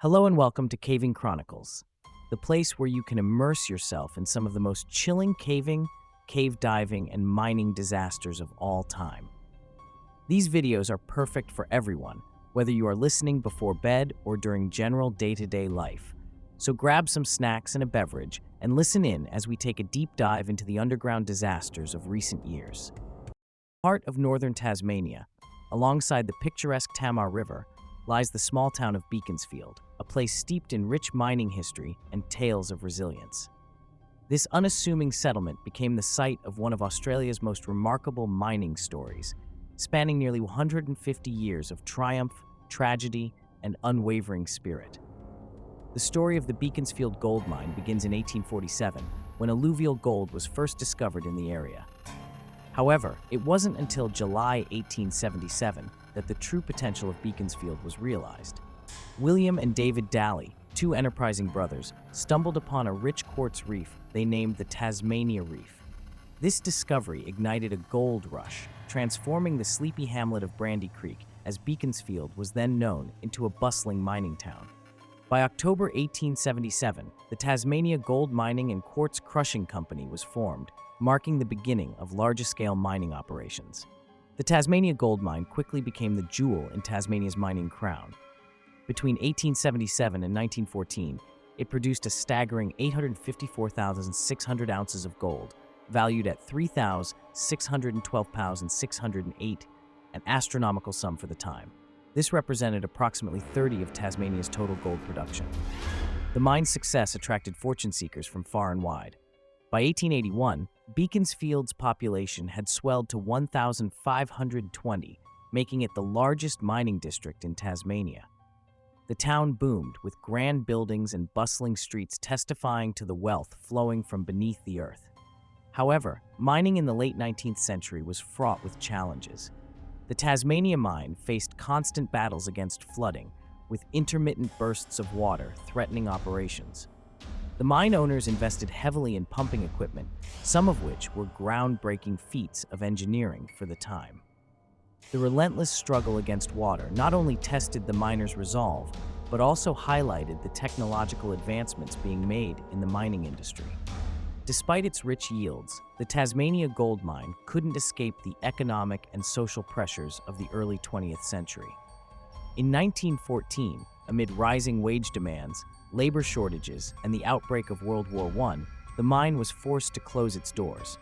Hello and welcome to Caving Chronicles, the place where you can immerse yourself in some of the most chilling caving, cave diving, and mining disasters of all time. These videos are perfect for everyone, whether you are listening before bed or during general day-to-day life. So grab some snacks and a beverage and listen in as we take a deep dive into the underground disasters of recent years. Part of northern Tasmania, alongside the picturesque Tamar River, lies the small town of Beaconsfield, a place steeped in rich mining history and tales of resilience. This unassuming settlement became the site of one of Australia's most remarkable mining stories, spanning nearly 150 years of triumph, tragedy, and unwavering spirit. The story of the Beaconsfield gold mine begins in 1847, when alluvial gold was first discovered in the area. However, it wasn't until July 1877 that the true potential of Beaconsfield was realized. William and David Daly, two enterprising brothers, stumbled upon a rich quartz reef they named the Tasmania Reef. This discovery ignited a gold rush, transforming the sleepy hamlet of Brandy Creek, as Beaconsfield was then known, into a bustling mining town. By October 1877, the Tasmania Gold Mining and Quartz Crushing Company was formed, marking the beginning of large-scale mining operations. The Tasmania gold mine quickly became the jewel in Tasmania's mining crown. Between 1877 and 1914, it produced a staggering 854,600 ounces of gold, valued at £3,612,608, an astronomical sum for the time. This represented approximately 30% of Tasmania's total gold production. The mine's success attracted fortune seekers from far and wide. By 1881, Beaconsfield's population had swelled to 1,520, making it the largest mining district in Tasmania. The town boomed, with grand buildings and bustling streets testifying to the wealth flowing from beneath the earth. However, mining in the late 19th century was fraught with challenges. The Tasmania mine faced constant battles against flooding, with intermittent bursts of water threatening operations. The mine owners invested heavily in pumping equipment, some of which were groundbreaking feats of engineering for the time. The relentless struggle against water not only tested the miners' resolve, but also highlighted the technological advancements being made in the mining industry. Despite its rich yields, the Tasmania gold mine couldn't escape the economic and social pressures of the early 20th century. In 1914, amid rising wage demands, labor shortages, and the outbreak of World War I, the mine was forced to close its doors.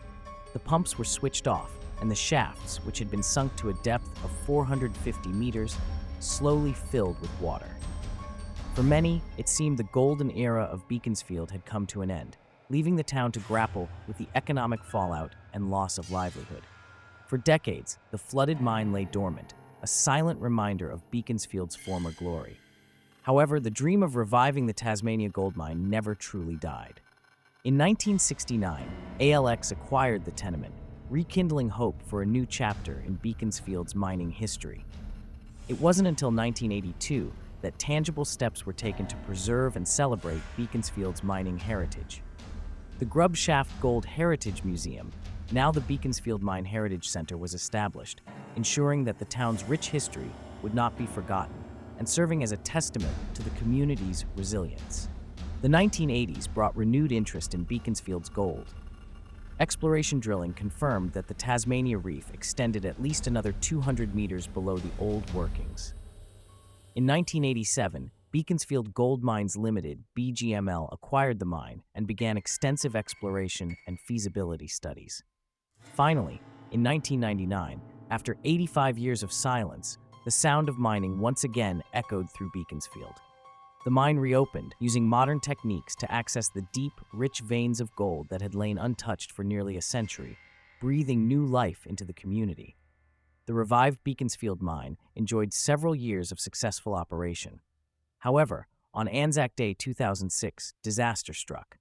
The pumps were switched off, and the shafts, which had been sunk to a depth of 450 meters, slowly filled with water. For many, it seemed the golden era of Beaconsfield had come to an end, leaving the town to grapple with the economic fallout and loss of livelihood. For decades, the flooded mine lay dormant, a silent reminder of Beaconsfield's former glory. However, the dream of reviving the Tasmania gold mine never truly died. In 1969, ALX acquired the tenement, rekindling hope for a new chapter in Beaconsfield's mining history. It wasn't until 1982 that tangible steps were taken to preserve and celebrate Beaconsfield's mining heritage. The Grub Shaft Gold Heritage Museum, now the Beaconsfield Mine Heritage Center, was established, ensuring that the town's rich history would not be forgotten, and serving as a testament to the community's resilience. The 1980s brought renewed interest in Beaconsfield's gold. Exploration drilling confirmed that the Tasmania Reef extended at least another 200 meters below the old workings. In 1987, Beaconsfield Gold Mines Limited, BGML, acquired the mine and began extensive exploration and feasibility studies. Finally, in 1999, after 85 years of silence, the sound of mining once again echoed through Beaconsfield. The mine reopened, using modern techniques to access the deep, rich veins of gold that had lain untouched for nearly a century, breathing new life into the community. The revived Beaconsfield mine enjoyed several years of successful operation. However, on Anzac Day 2006, disaster struck.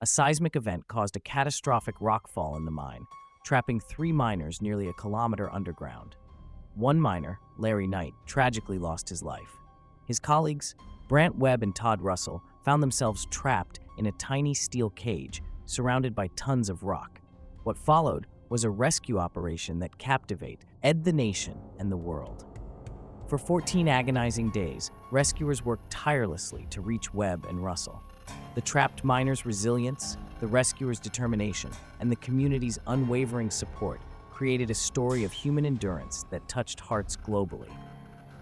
A seismic event caused a catastrophic rockfall in the mine, trapping 3 miners nearly a kilometer underground. One miner, Larry Knight, tragically lost his life. His colleagues, Brant Webb and Todd Russell, found themselves trapped in a tiny steel cage surrounded by tons of rock. What followed was a rescue operation that captivated the nation and the world. For 14 agonizing days, rescuers worked tirelessly to reach Webb and Russell. The trapped miners' resilience, the rescuers' determination, and the community's unwavering support created a story of human endurance that touched hearts globally.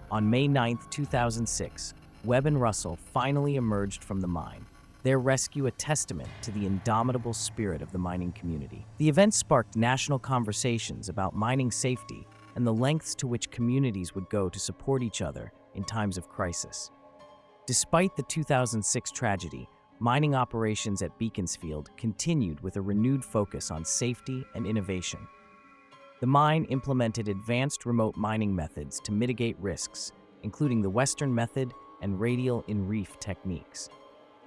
On May 9, 2006, Webb and Russell finally emerged from the mine, their rescue a testament to the indomitable spirit of the mining community. The event sparked national conversations about mining safety and the lengths to which communities would go to support each other in times of crisis. Despite the 2006 tragedy, mining operations at Beaconsfield continued with a renewed focus on safety and innovation. The mine implemented advanced remote mining methods to mitigate risks, including the Western method and radial in-reef techniques.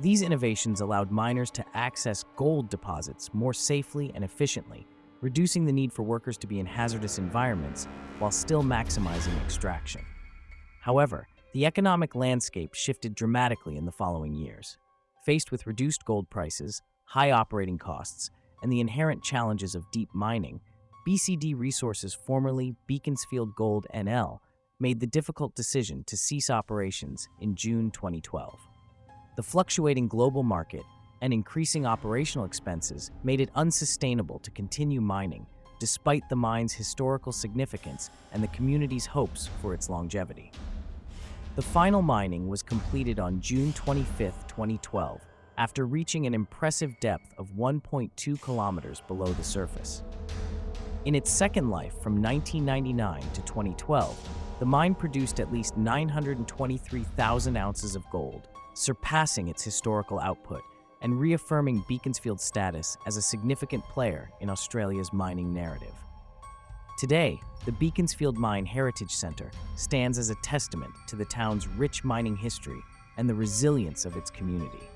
These innovations allowed miners to access gold deposits more safely and efficiently, reducing the need for workers to be in hazardous environments while still maximizing extraction. However, the economic landscape shifted dramatically in the following years. Faced with reduced gold prices, high operating costs, and the inherent challenges of deep mining, BCD Resources, formerly Beaconsfield Gold NL, made the difficult decision to cease operations in June 2012. The fluctuating global market and increasing operational expenses made it unsustainable to continue mining, despite the mine's historical significance and the community's hopes for its longevity. The final mining was completed on June 25, 2012, after reaching an impressive depth of 1.2 kilometers below the surface. In its second life from 1999 to 2012, the mine produced at least 923,000 ounces of gold, surpassing its historical output and reaffirming Beaconsfield's status as a significant player in Australia's mining narrative. Today, the Beaconsfield Mine Heritage Centre stands as a testament to the town's rich mining history and the resilience of its community.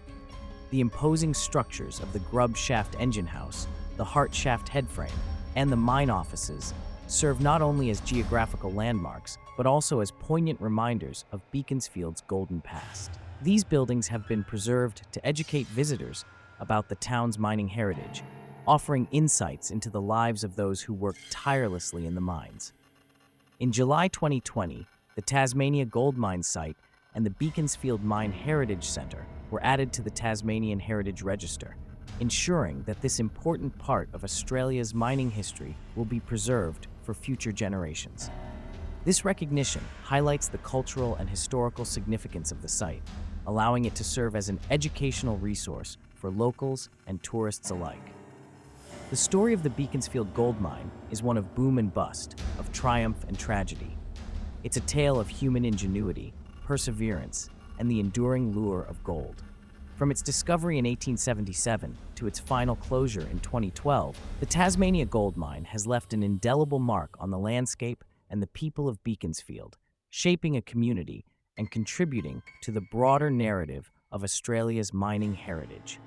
The imposing structures of the Grub Shaft Engine House, the Hart Shaft Headframe, and the mine offices serve not only as geographical landmarks, but also as poignant reminders of Beaconsfield's golden past. These buildings have been preserved to educate visitors about the town's mining heritage, offering insights into the lives of those who worked tirelessly in the mines. In July 2020, the Tasmania Gold Mine site and the Beaconsfield Mine Heritage Centre were added to the Tasmanian Heritage Register, ensuring that this important part of Australia's mining history will be preserved for future generations. This recognition highlights the cultural and historical significance of the site, allowing it to serve as an educational resource for locals and tourists alike. The story of the Beaconsfield Gold Mine is one of boom and bust, of triumph and tragedy. It's a tale of human ingenuity, perseverance, and the enduring lure of gold. From its discovery in 1877 to its final closure in 2012, the Tasmania Gold Mine has left an indelible mark on the landscape and the people of Beaconsfield, shaping a community and contributing to the broader narrative of Australia's mining heritage.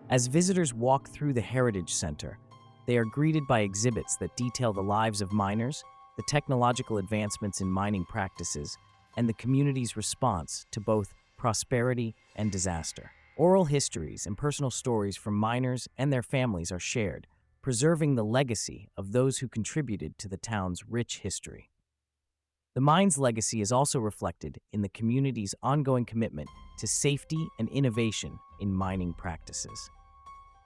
As visitors walk through the Heritage Centre, they are greeted by exhibits that detail the lives of miners, the technological advancements in mining practices, and the community's response to both prosperity and disaster. Oral histories and personal stories from miners and their families are shared, preserving the legacy of those who contributed to the town's rich history. The mine's legacy is also reflected in the community's ongoing commitment to safety and innovation in mining practices.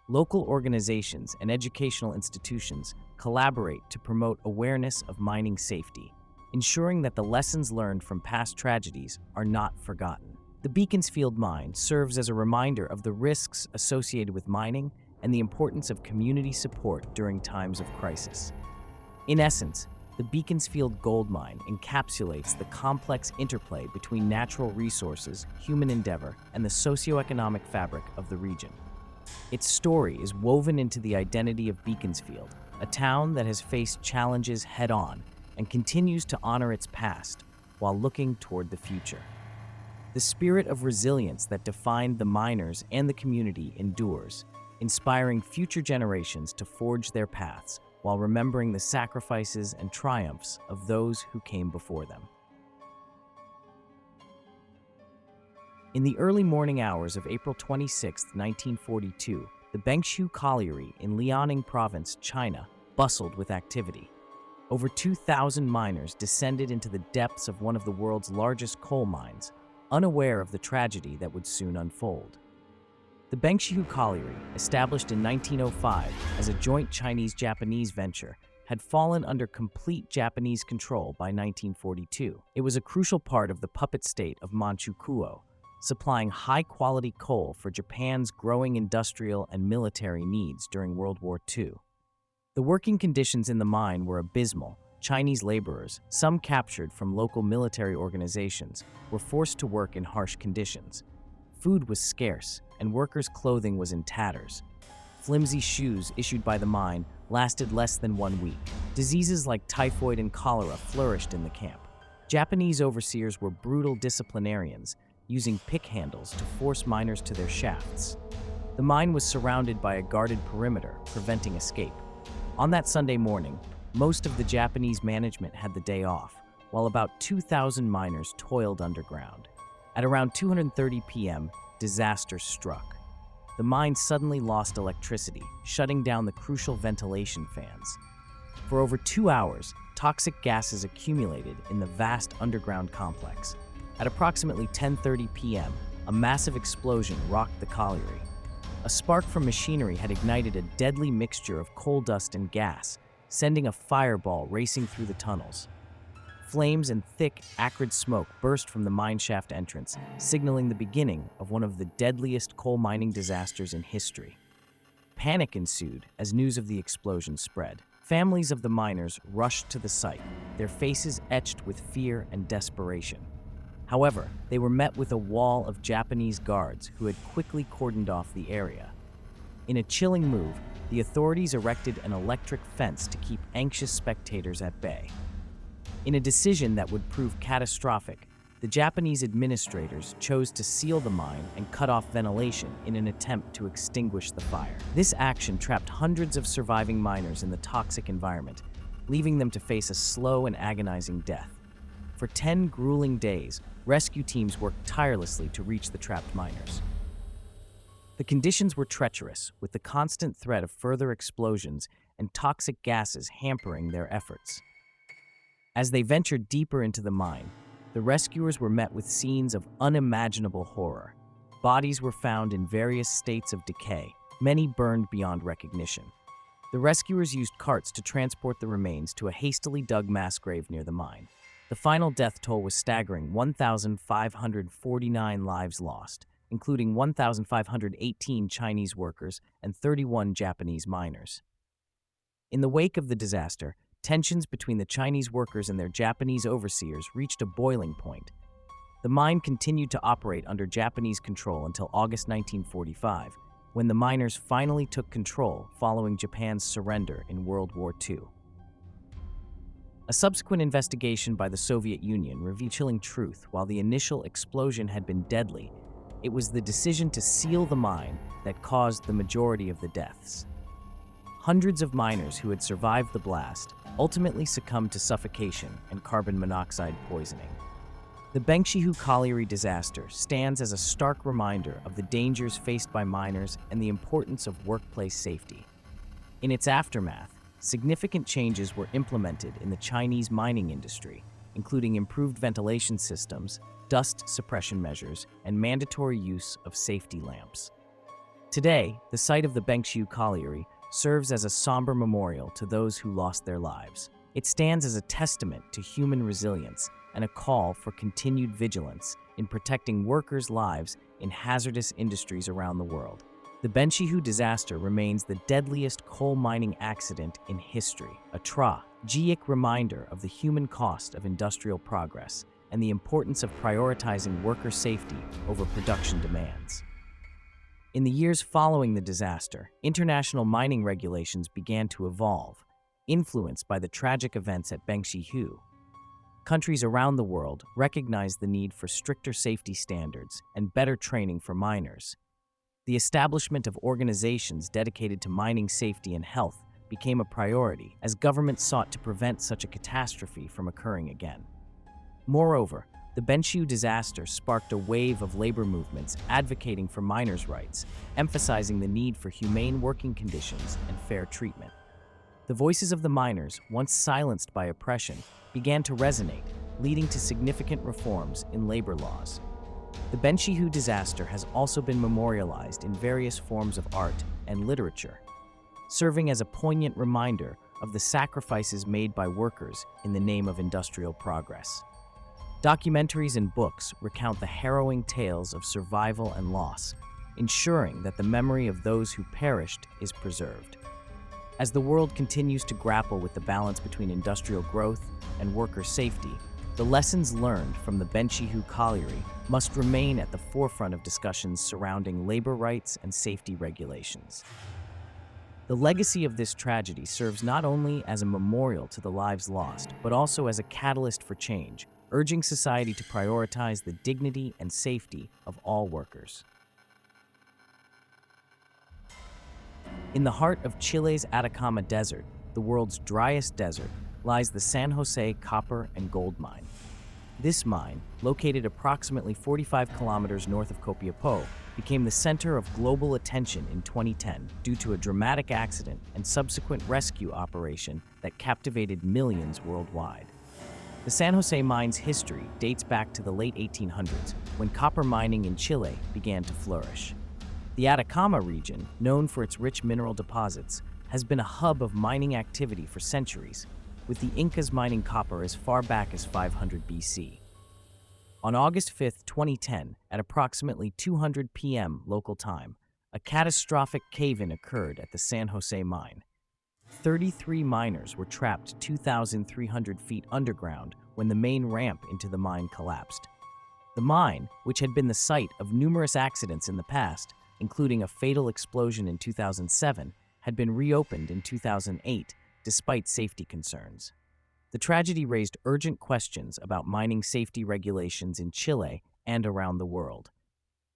Local organizations and educational institutions collaborate to promote awareness of mining safety, ensuring that the lessons learned from past tragedies are not forgotten. The Beaconsfield Mine serves as a reminder of the risks associated with mining and the importance of community support during times of crisis. In essence, the Beaconsfield Gold Mine encapsulates the complex interplay between natural resources, human endeavor, and the socioeconomic fabric of the region. Its story is woven into the identity of Beaconsfield, a town that has faced challenges head-on and continues to honor its past while looking toward the future. The spirit of resilience that defined the miners and the community endures, inspiring future generations to forge their paths while remembering the sacrifices and triumphs of those who came before them. In the early morning hours of April 26, 1942, the Bengshu Colliery in Liaoning Province, China, bustled with activity. Over 2,000 miners descended into the depths of one of the world's largest coal mines, unaware of the tragedy that would soon unfold. The Bengshihu Colliery, established in 1905 as a joint Chinese-Japanese venture, had fallen under complete Japanese control by 1942. It was a crucial part of the puppet state of Manchukuo, supplying high-quality coal for Japan's growing industrial and military needs during World War II. The working conditions in the mine were abysmal. Chinese laborers, some captured from local military organizations, were forced to work in harsh conditions. Food was scarce, and workers' clothing was in tatters. Flimsy shoes issued by the mine lasted less than 1 week. Diseases like typhoid and cholera flourished in the camp. Japanese overseers were brutal disciplinarians, using pick handles to force miners to their shafts. The mine was surrounded by a guarded perimeter, preventing escape. On that Sunday morning, most of the Japanese management had the day off, while about 2,000 miners toiled underground. At around 2:30 p.m., disaster struck. The mine suddenly lost electricity, shutting down the crucial ventilation fans. For over 2 hours, toxic gases accumulated in the vast underground complex. At approximately 10:30 p.m., a massive explosion rocked the colliery. A spark from machinery had ignited a deadly mixture of coal dust and gas, sending a fireball racing through the tunnels. Flames and thick, acrid smoke burst from the mineshaft entrance, signaling the beginning of one of the deadliest coal mining disasters in history. Panic ensued as news of the explosion spread. Families of the miners rushed to the site, their faces etched with fear and desperation. However, they were met with a wall of Japanese guards who had quickly cordoned off the area. In a chilling move, the authorities erected an electric fence to keep anxious spectators at bay. In a decision that would prove catastrophic, the Japanese administrators chose to seal the mine and cut off ventilation in an attempt to extinguish the fire. This action trapped hundreds of surviving miners in the toxic environment, leaving them to face a slow and agonizing death. For 10 grueling days, rescue teams worked tirelessly to reach the trapped miners. The conditions were treacherous, with the constant threat of further explosions and toxic gases hampering their efforts. As they ventured deeper into the mine, the rescuers were met with scenes of unimaginable horror. Bodies were found in various states of decay, many burned beyond recognition. The rescuers used carts to transport the remains to a hastily dug mass grave near the mine. The final death toll was staggering: 1,549 lives lost, including 1,518 Chinese workers and 31 Japanese miners. In the wake of the disaster, tensions between the Chinese workers and their Japanese overseers reached a boiling point. The mine continued to operate under Japanese control until August 1945, when the miners finally took control following Japan's surrender in World War II. A subsequent investigation by the Soviet Union revealed a chilling truth. While the initial explosion had been deadly, it was the decision to seal the mine that caused the majority of the deaths. Hundreds of miners who had survived the blast ultimately succumbed to suffocation and carbon monoxide poisoning. The Bengshihu Colliery disaster stands as a stark reminder of the dangers faced by miners and the importance of workplace safety. In its aftermath, significant changes were implemented in the Chinese mining industry, including improved ventilation systems, dust suppression measures, and mandatory use of safety lamps. Today, the site of the Bengshihu Colliery serves as a somber memorial to those who lost their lives. It stands as a testament to human resilience and a call for continued vigilance in protecting workers' lives in hazardous industries around the world. The Bengshihu disaster remains the deadliest coal mining accident in history, a tragic reminder of the human cost of industrial progress and the importance of prioritizing worker safety over production demands. In the years following the disaster, international mining regulations began to evolve, influenced by the tragic events at Bengshihu. Countries around the world recognized the need for stricter safety standards and better training for miners. The establishment of organizations dedicated to mining safety and health became a priority as governments sought to prevent such a catastrophe from occurring again. Moreover, the Bengshihu disaster sparked a wave of labor movements advocating for miners' rights, emphasizing the need for humane working conditions and fair treatment. The voices of the miners, once silenced by oppression, began to resonate, leading to significant reforms in labor laws. The Benshihu disaster has also been memorialized in various forms of art and literature, serving as a poignant reminder of the sacrifices made by workers in the name of industrial progress. Documentaries and books recount the harrowing tales of survival and loss, ensuring that the memory of those who perished is preserved. As the world continues to grapple with the balance between industrial growth and worker safety, the lessons learned from the Benshihu colliery must remain at the forefront of discussions surrounding labor rights and safety regulations. The legacy of this tragedy serves not only as a memorial to the lives lost, but also as a catalyst for change, urging society to prioritize the dignity and safety of all workers. In the heart of Chile's Atacama Desert, the world's driest desert, lies the San Jose copper and gold mine. This mine, located approximately 45 kilometers north of Copiapó, became the center of global attention in 2010 due to a dramatic accident and subsequent rescue operation that captivated millions worldwide. The San Jose mine's history dates back to the late 1800s, when copper mining in Chile began to flourish. The Atacama region, known for its rich mineral deposits, has been a hub of mining activity for centuries, with the Incas mining copper as far back as 500 BC. On August 5, 2010, at approximately 200 p.m. local time, a catastrophic cave-in occurred at the San Jose mine. 33 miners were trapped 2,300 feet underground when the main ramp into the mine collapsed. The mine, which had been the site of numerous accidents in the past, including a fatal explosion in 2007, had been reopened in 2008 despite safety concerns. The tragedy raised urgent questions about mining safety regulations in Chile and around the world.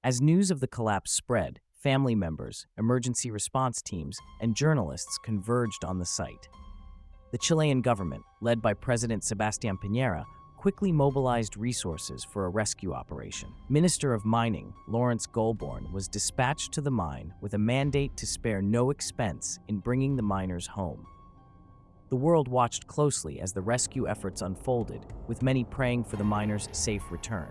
As news of the collapse spread, family members, emergency response teams, and journalists converged on the site. The Chilean government, led by President Sebastián Piñera, quickly mobilized resources for a rescue operation. Minister of Mining, Lawrence Goulbourne, was dispatched to the mine with a mandate to spare no expense in bringing the miners home. The world watched closely as the rescue efforts unfolded, with many praying for the miners' safe return.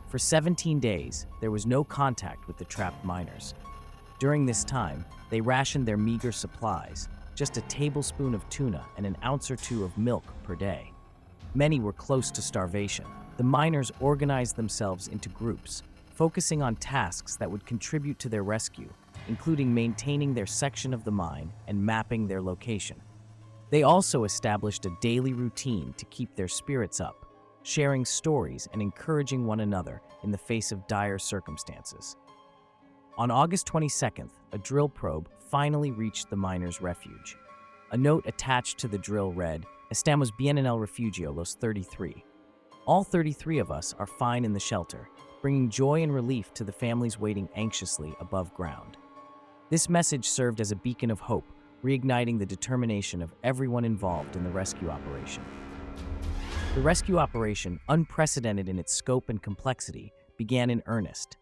For 17 days, there was no contact with the trapped miners. During this time, they rationed their meager supplies, just a tablespoon of tuna and an ounce or two of milk per day. Many were close to starvation. The miners organized themselves into groups, focusing on tasks that would contribute to their rescue, including maintaining their section of the mine and mapping their location. They also established a daily routine to keep their spirits up, sharing stories and encouraging one another in the face of dire circumstances. On August 22nd, a drill probe finally reached the miners' refuge. A note attached to the drill read, "Estamos bien en el refugio, los 33. All 33 of us are fine in the shelter, bringing joy and relief to the families waiting anxiously above ground." This message served as a beacon of hope, reigniting the determination of everyone involved in the rescue operation. The rescue operation, unprecedented in its scope and complexity, began in earnest.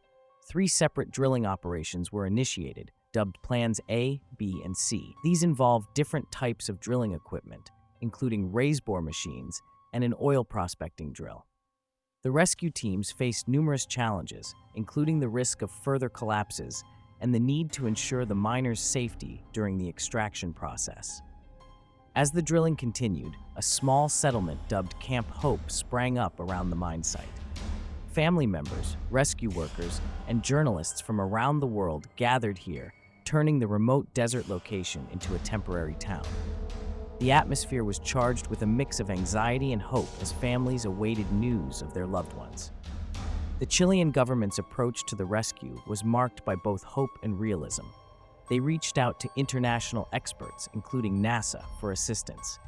3 separate drilling operations were initiated, dubbed Plans A, B, and C. These involved different types of drilling equipment, including raise-bore machines and an oil prospecting drill. The rescue teams faced numerous challenges, including the risk of further collapses and the need to ensure the miners' safety during the extraction process. As the drilling continued, a small settlement dubbed Camp Hope sprang up around the mine site. Family members, rescue workers, and journalists from around the world gathered here, turning the remote desert location into a temporary town. The atmosphere was charged with a mix of anxiety and hope as families awaited news of their loved ones. The Chilean government's approach to the rescue was marked by both hope and realism. They reached out to international experts, including NASA, for assistance.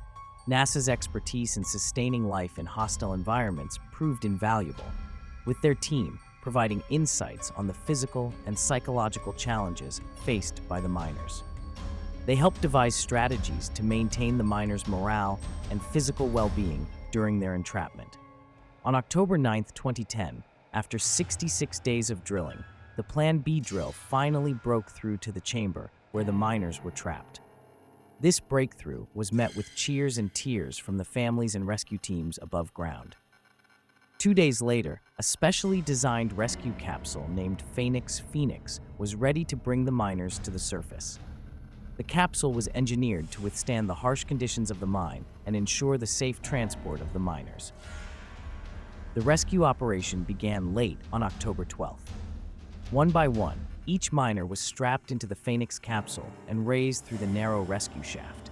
NASA's expertise in sustaining life in hostile environments proved invaluable, with their team providing insights on the physical and psychological challenges faced by the miners. They helped devise strategies to maintain the miners' morale and physical well-being during their entrapment. On October 9, 2010, after 66 days of drilling, the Plan B drill finally broke through to the chamber where the miners were trapped. This breakthrough was met with cheers and tears from the families and rescue teams above ground. 2 days later, a specially designed rescue capsule named Phoenix was ready to bring the miners to the surface. The capsule was engineered to withstand the harsh conditions of the mine and ensure the safe transport of the miners. The rescue operation began late on October 12th. One by one, each miner was strapped into the Phoenix capsule and raised through the narrow rescue shaft.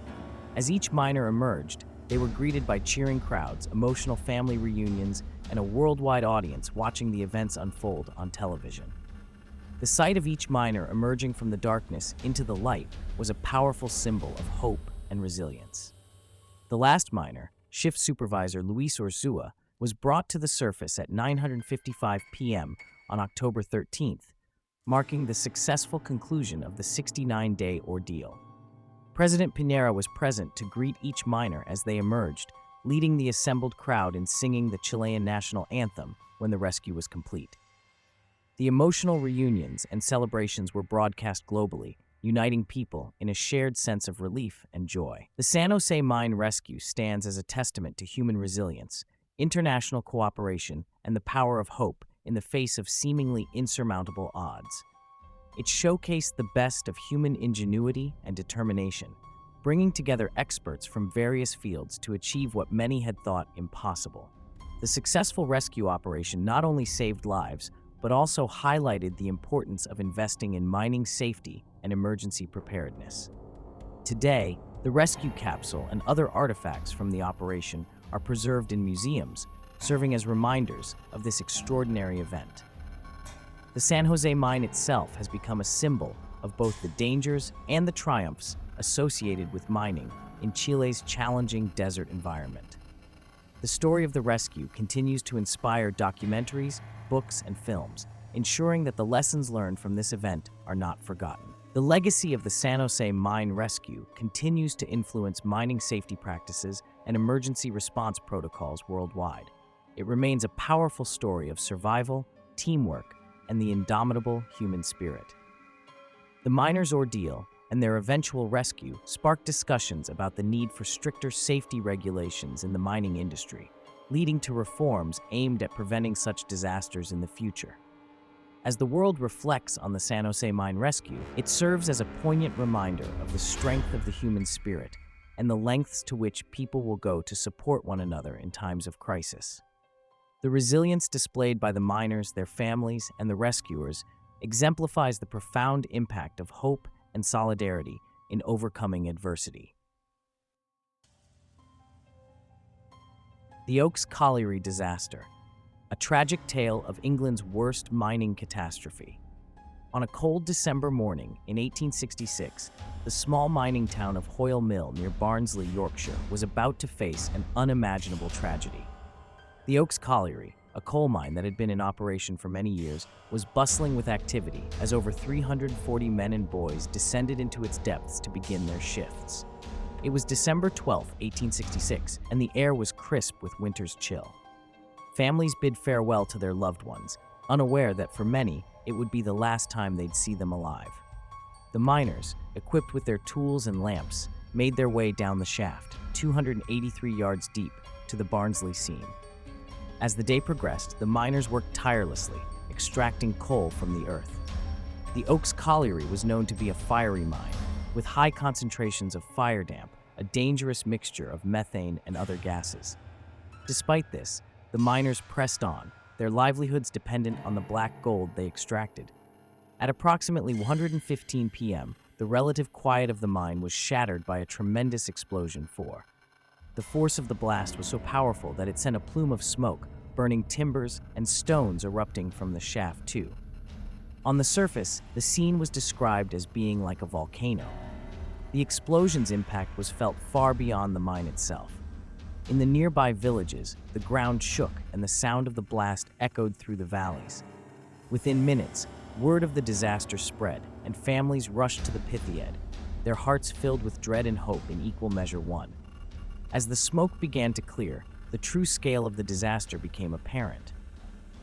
As each miner emerged, they were greeted by cheering crowds, emotional family reunions, and a worldwide audience watching the events unfold on television. The sight of each miner emerging from the darkness into the light was a powerful symbol of hope and resilience. The last miner, shift supervisor Luis Orzua, was brought to the surface at 9:55 p.m. on October 13th, marking the successful conclusion of the 69-day ordeal. President Piñera was present to greet each miner as they emerged, leading the assembled crowd in singing the Chilean national anthem when the rescue was complete. The emotional reunions and celebrations were broadcast globally, uniting people in a shared sense of relief and joy. The San Jose mine rescue stands as a testament to human resilience, international cooperation, and the power of hope in the face of seemingly insurmountable odds. It showcased the best of human ingenuity and determination, bringing together experts from various fields to achieve what many had thought impossible. The successful rescue operation not only saved lives, but also highlighted the importance of investing in mining safety and emergency preparedness. Today, the rescue capsule and other artifacts from the operation are preserved in museums, serving as reminders of this extraordinary event. The San Jose mine itself has become a symbol of both the dangers and the triumphs associated with mining in Chile's challenging desert environment. The story of the rescue continues to inspire documentaries, books, and films, ensuring that the lessons learned from this event are not forgotten. The legacy of the San Jose mine rescue continues to influence mining safety practices and emergency response protocols worldwide. It remains a powerful story of survival, teamwork, and the indomitable human spirit. The miners' ordeal and their eventual rescue sparked discussions about the need for stricter safety regulations in the mining industry, leading to reforms aimed at preventing such disasters in the future. As the world reflects on the San Jose mine rescue, it serves as a poignant reminder of the strength of the human spirit and the lengths to which people will go to support one another in times of crisis. The resilience displayed by the miners, their families, and the rescuers exemplifies the profound impact of hope and solidarity in overcoming adversity. The Oaks Colliery disaster, a tragic tale of England's worst mining catastrophe. On a cold December morning in 1866, the small mining town of Hoyle Mill near Barnsley, Yorkshire, was about to face an unimaginable tragedy. The Oaks Colliery, a coal mine that had been in operation for many years, was bustling with activity as over 340 men and boys descended into its depths to begin their shifts. It was December 12, 1866, and the air was crisp with winter's chill. Families bid farewell to their loved ones, unaware that for many, it would be the last time they'd see them alive. The miners, equipped with their tools and lamps, made their way down the shaft, 283 yards deep, to the Barnsley seam. As the day progressed, the miners worked tirelessly, extracting coal from the earth. The Oaks Colliery was known to be a fiery mine, with high concentrations of fire damp, a dangerous mixture of methane and other gases. Despite this, the miners pressed on, their livelihoods dependent on the black gold they extracted. At approximately 1:15 p.m., the relative quiet of the mine was shattered by a tremendous explosion. The force of the blast was so powerful that it sent a plume of smoke, burning timbers and stones erupting from the shaft too. On the surface, the scene was described as being like a volcano. The explosion's impact was felt far beyond the mine itself. In the nearby villages, the ground shook and the sound of the blast echoed through the valleys. Within minutes, word of the disaster spread, and families rushed to the Pythiad, their hearts filled with dread and hope in equal measure. As the smoke began to clear, the true scale of the disaster became apparent.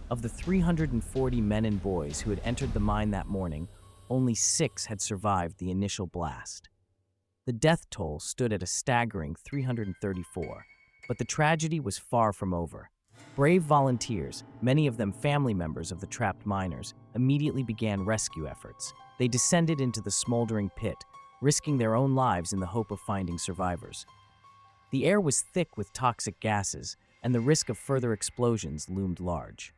Of the 340 men and boys who had entered the mine that morning, only 6 had survived the initial blast. The death toll stood at a staggering 334, but the tragedy was far from over. Brave volunteers, many of them family members of the trapped miners, immediately began rescue efforts. They descended into the smoldering pit, risking their own lives in the hope of finding survivors. The air was thick with toxic gases, and the risk of further explosions loomed large.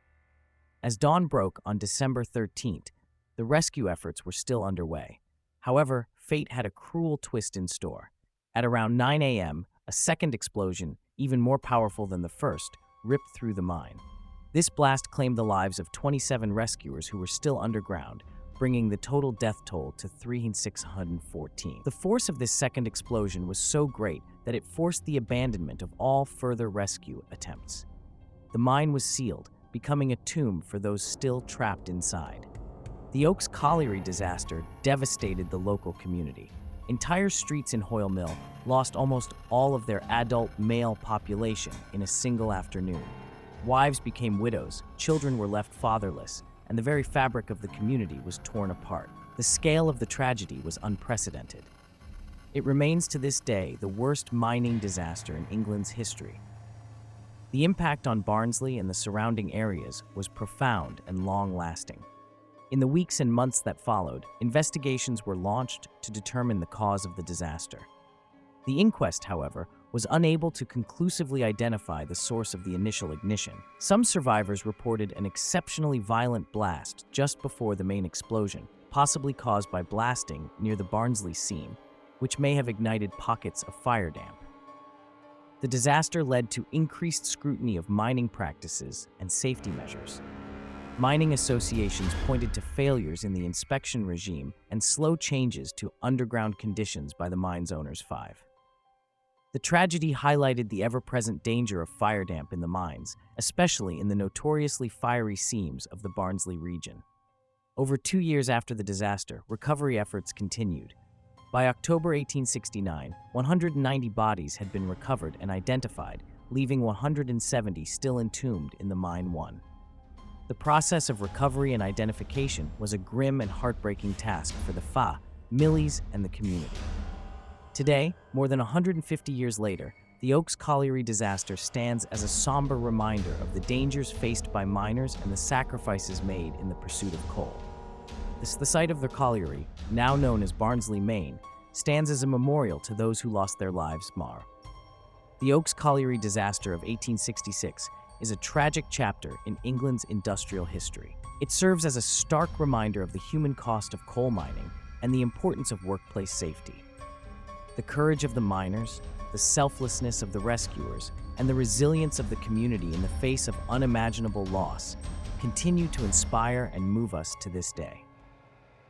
As dawn broke on December 13th, the rescue efforts were still underway. However, fate had a cruel twist in store. At around 9 a.m., a second explosion, even more powerful than the first, ripped through the mine. This blast claimed the lives of 27 rescuers who were still underground, bringing the total death toll to 3,614. The force of this second explosion was so great that it forced the abandonment of all further rescue attempts. The mine was sealed, becoming a tomb for those still trapped inside. The Oaks Colliery disaster devastated the local community. Entire streets in Hoyle Mill lost almost all of their adult male population in a single afternoon. Wives became widows, children were left fatherless, and the very fabric of the community was torn apart. The scale of the tragedy was unprecedented. It remains to this day the worst mining disaster in England's history. The impact on Barnsley and the surrounding areas was profound and long-lasting. In the weeks and months that followed, investigations were launched to determine the cause of the disaster. The inquest, however, was unable to conclusively identify the source of the initial ignition. Some survivors reported an exceptionally violent blast just before the main explosion, possibly caused by blasting near the Barnsley seam, which may have ignited pockets of fire damp. The disaster led to increased scrutiny of mining practices and safety measures. Mining associations pointed to failures in the inspection regime and slow changes to underground conditions by the mine's owners. The tragedy highlighted the ever-present danger of fire damp in the mines, especially in the notoriously fiery seams of the Barnsley region. Over 2 years after the disaster, recovery efforts continued. By October 1869, 190 bodies had been recovered and identified, leaving 170 still entombed in the Mine 1. The process of recovery and identification was a grim and heartbreaking task for the Millies and the community. Today, more than 150 years later, the Oaks Colliery disaster stands as a somber reminder of the dangers faced by miners and the sacrifices made in the pursuit of coal. The site of the colliery, now known as Barnsley, Maine, stands as a memorial to those who lost their lives. The Oaks Colliery disaster of 1866 is a tragic chapter in England's industrial history. It serves as a stark reminder of the human cost of coal mining and the importance of workplace safety. The courage of the miners, the selflessness of the rescuers, and the resilience of the community in the face of unimaginable loss continue to inspire and move us to this day.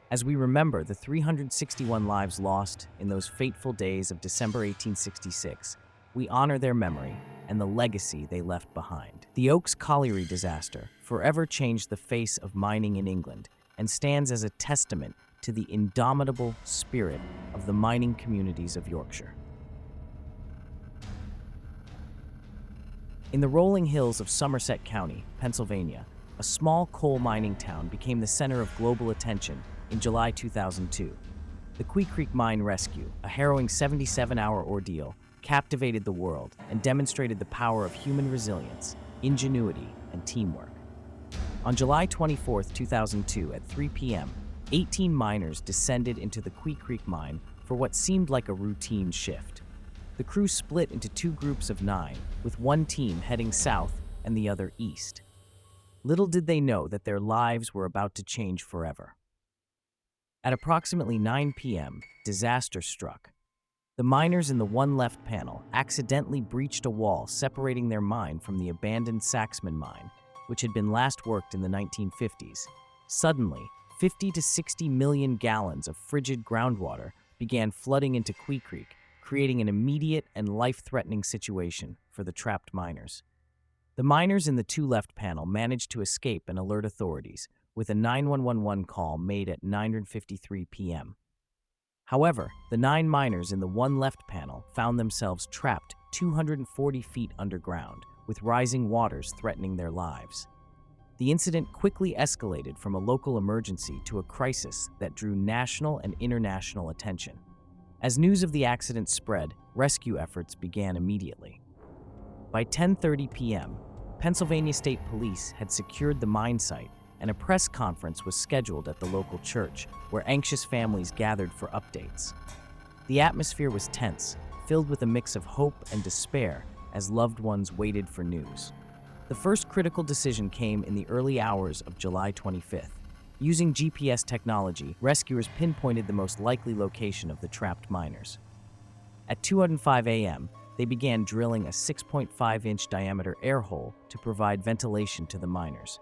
As we remember the 361 lives lost in those fateful days of December 1866, we honor their memory and the legacy they left behind. The Oaks Colliery disaster forever changed the face of mining in England and stands as a testament to the indomitable spirit of the mining communities of Yorkshire. In the rolling hills of Somerset County, Pennsylvania, a small coal mining town became the center of global attention in July 2002. The Quay Creek Mine rescue, a harrowing 77-hour ordeal, captivated the world and demonstrated the power of human resilience, ingenuity, and teamwork. On July 24, 2002, at 3 p.m., 18 miners descended into the Quay Creek mine for what seemed like a routine shift. The crew split into 2 groups of 9, with one team heading south and the other east. Little did they know that their lives were about to change forever. At approximately 9 p.m., disaster struck. The miners in the one left panel accidentally breached a wall separating their mine from the abandoned Saxman mine, which had been last worked in the 1950s. Suddenly, 50 to 60 million gallons of frigid groundwater began flooding into Quay Creek, creating an immediate and life-threatening situation for the trapped miners. The miners in the 2 left panel managed to escape and alert authorities, with a 911 call made at 9:53 p.m. However, the 9 miners in the 1 left panel found themselves trapped 240 feet underground, with rising waters threatening their lives. The incident quickly escalated from a local emergency to a crisis that drew national and international attention. As news of the accident spread, rescue efforts began immediately. By 10:30 p.m., Pennsylvania State Police had secured the mine site, and a press conference was scheduled at the local church, where anxious families gathered for updates. The atmosphere was tense, filled with a mix of hope and despair as loved ones waited for news. The first critical decision came in the early hours of July 25th. Using GPS technology, rescuers pinpointed the most likely location of the trapped miners. At 2:05 a.m., they began drilling a 6.5-inch diameter air hole to provide ventilation to the miners.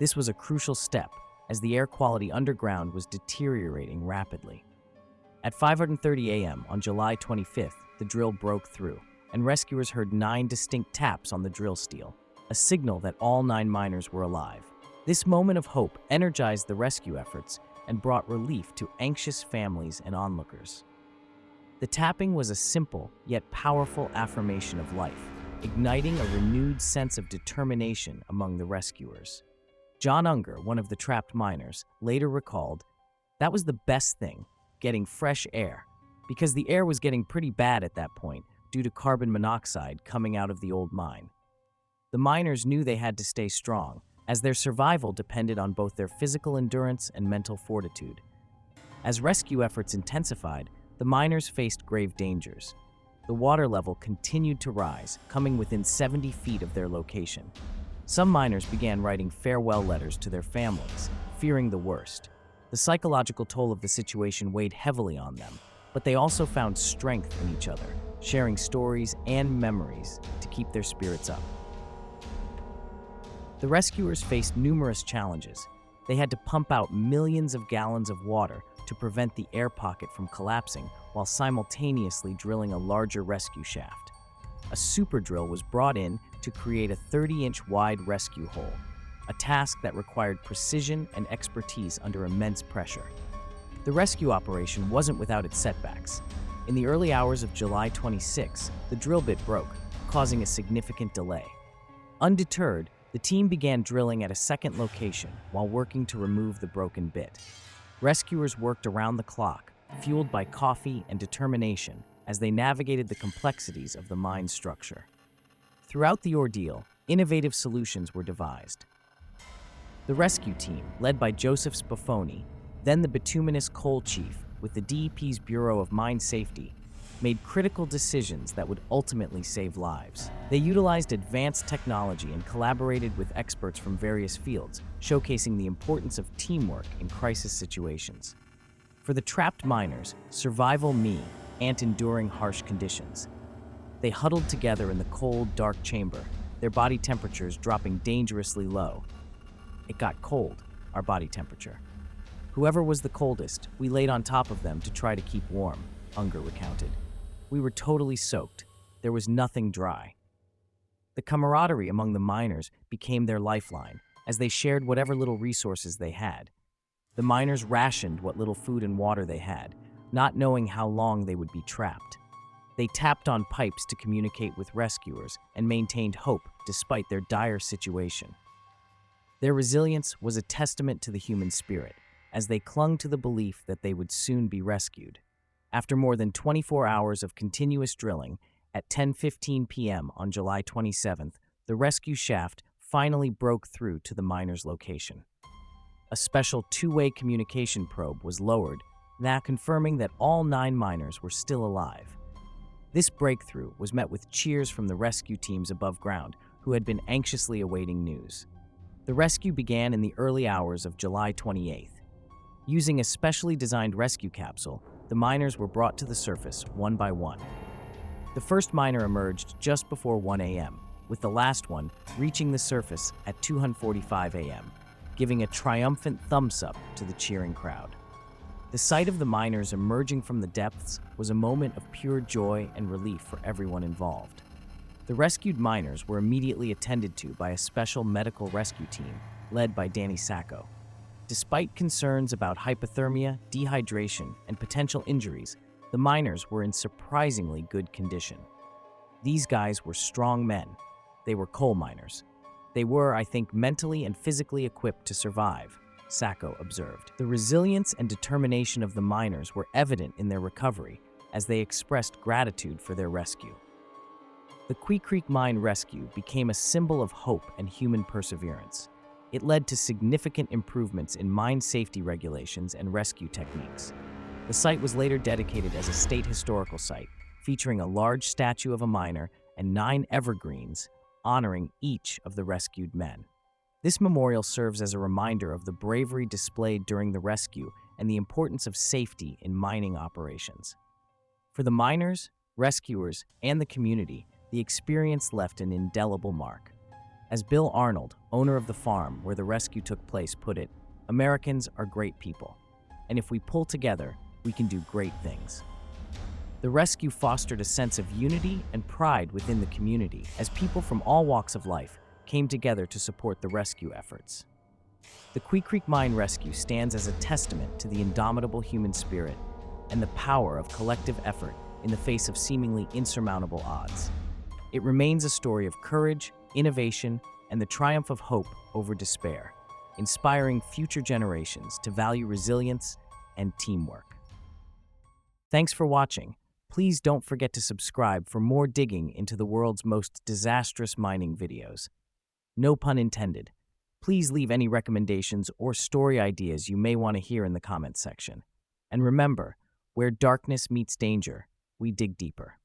This was a crucial step, as the air quality underground was deteriorating rapidly. At 5:30 a.m. on July 25th, the drill broke through, and rescuers heard 9 distinct taps on the drill steel, a signal that all 9 miners were alive. This moment of hope energized the rescue efforts and brought relief to anxious families and onlookers. The tapping was a simple yet powerful affirmation of life, igniting a renewed sense of determination among the rescuers. John Unger, one of the trapped miners, later recalled, "That was the best thing, getting fresh air, because the air was getting pretty bad at that point due to carbon monoxide coming out of the old mine." The miners knew they had to stay strong, as their survival depended on both their physical endurance and mental fortitude. As rescue efforts intensified, the miners faced grave dangers. The water level continued to rise, coming within 70 feet of their location. Some miners began writing farewell letters to their families, fearing the worst. The psychological toll of the situation weighed heavily on them, but they also found strength in each other, sharing stories and memories to keep their spirits up. The rescuers faced numerous challenges. They had to pump out millions of gallons of water to prevent the air pocket from collapsing while simultaneously drilling a larger rescue shaft. A super drill was brought in to create a 30-inch wide rescue hole, a task that required precision and expertise under immense pressure. The rescue operation wasn't without its setbacks. In the early hours of July 26, the drill bit broke, causing a significant delay. Undeterred, the team began drilling at a second location while working to remove the broken bit. Rescuers worked around the clock, fueled by coffee and determination, as they navigated the complexities of the mine structure. Throughout the ordeal, innovative solutions were devised. The rescue team, led by Joseph Spafoni, then the bituminous coal chief with the DEP's Bureau of Mine Safety, made critical decisions that would ultimately save lives. They utilized advanced technology and collaborated with experts from various fields, showcasing the importance of teamwork in crisis situations. For the trapped miners, survival meant enduring harsh conditions. They huddled together in the cold, dark chamber, their body temperatures dropping dangerously low. "It got cold, our body temperature. Whoever was the coldest, we laid on top of them to try to keep warm," Unger recounted. "We were totally soaked. There was nothing dry." The camaraderie among the miners became their lifeline, as they shared whatever little resources they had. The miners rationed what little food and water they had, not knowing how long they would be trapped. They tapped on pipes to communicate with rescuers and maintained hope despite their dire situation. Their resilience was a testament to the human spirit, as they clung to the belief that they would soon be rescued. After more than 24 hours of continuous drilling, at 10:15 p.m. on July 27th, the rescue shaft finally broke through to the miners' location. A special two-way communication probe was lowered, now confirming that all 9 miners were still alive. This breakthrough was met with cheers from the rescue teams above ground, who had been anxiously awaiting news. The rescue began in the early hours of July 28th. Using a specially designed rescue capsule, the miners were brought to the surface one by one. The first miner emerged just before 1 a.m., with the last one reaching the surface at 2:45 a.m., giving a triumphant thumbs-up to the cheering crowd. The sight of the miners emerging from the depths was a moment of pure joy and relief for everyone involved. The rescued miners were immediately attended to by a special medical rescue team led by Danny Sacco. Despite concerns about hypothermia, dehydration, and potential injuries, the miners were in surprisingly good condition. These guys were strong men. They were coal miners. They were, I think, mentally and physically equipped to survive, Sacco observed. The resilience and determination of the miners were evident in their recovery, as they expressed gratitude for their rescue. The Quee Creek Mine rescue became a symbol of hope and human perseverance. It led to significant improvements in mine safety regulations and rescue techniques. The site was later dedicated as a state historical site, featuring a large statue of a miner and 9 evergreens honoring each of the rescued men. This memorial serves as a reminder of the bravery displayed during the rescue and the importance of safety in mining operations. For the miners, rescuers, and the community, the experience left an indelible mark. As Bill Arnold, owner of the farm where the rescue took place, put it, "Americans are great people, and if we pull together, we can do great things." The rescue fostered a sense of unity and pride within the community as people from all walks of life came together to support the rescue efforts. The Quee Creek Mine rescue stands as a testament to the indomitable human spirit and the power of collective effort in the face of seemingly insurmountable odds. It remains a story of courage, innovation, and the triumph of hope over despair, inspiring future generations to value resilience and teamwork. Thanks for watching. Please don't forget to subscribe for more digging into the world's most disastrous mining videos. No pun intended. Please leave any recommendations or story ideas you may want to hear in the comments section. And remember, where darkness meets danger, we dig deeper.